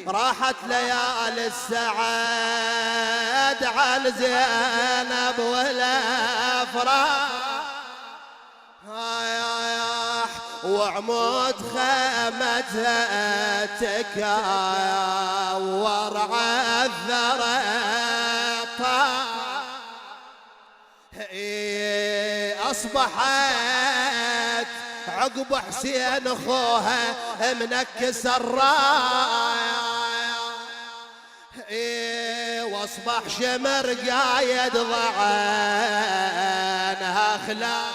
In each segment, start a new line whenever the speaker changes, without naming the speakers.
راحت ليالي السعاد عن زينب والافراح وعمود خيمتها تكاور عالثرى أصبحت عقب حسين أخوها منكس الراية واصبح شمر قايد ضعنها خلاف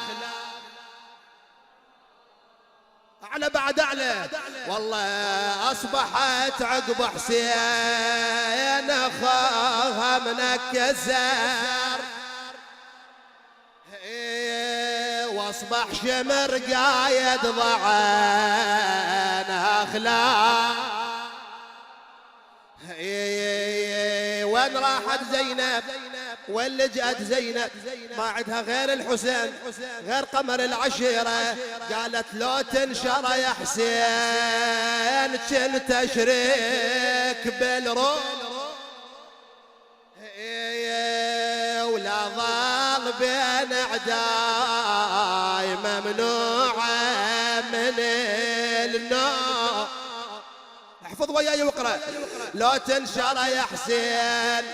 أعلى بعد أعلى والله. أصبحت عقب حسين أخوها منكسر واصبح شمر قايد ضعنها خلاف. وين راحت زينب وين لجأت زينب؟ ما عندها غير الحسين غير قمر العشيرة. قالت لو تنشر يا حسين كنت اشرك بالروح ولا ظل بين اعداي ممنوعة من النار. احفظ وياي واقرأ. لو تنشر يا حسين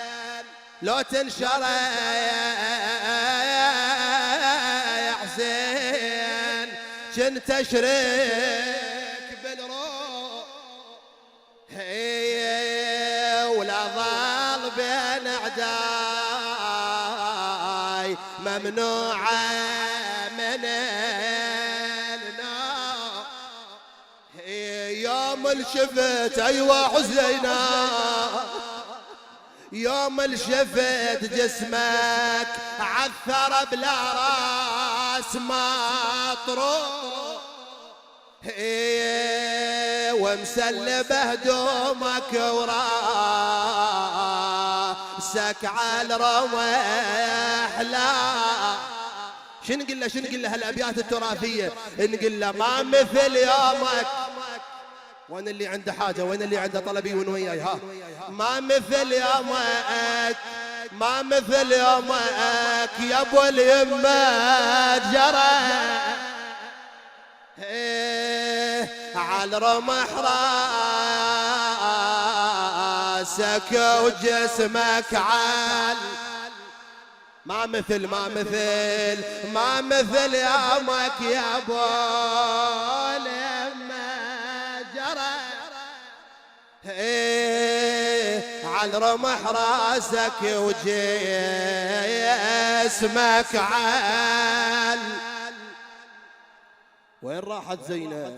لو تنشر يا حسين كنت اشرك بالروح ولا ظل بين اعداي ممنوعة من النار. يوم الشفت ايوا حسينا يوم الشفت جسمك عثر بلا راس مطروح ومسلبه هدومك وراسك على الرمح. لا شنو نقول له هالابيات التراثيه؟ نقول له ما مثل يومك. وين اللي عنده حاجة وين اللي عنده طلب يون وياي؟ ها ما مثل يومك ما مثل يومك يا ابو اليمة جرى على رمح راسك وجسمك عال. ما مثل يومك يا ابو على رمح راسك وجسمك عال. وين راحت زينب؟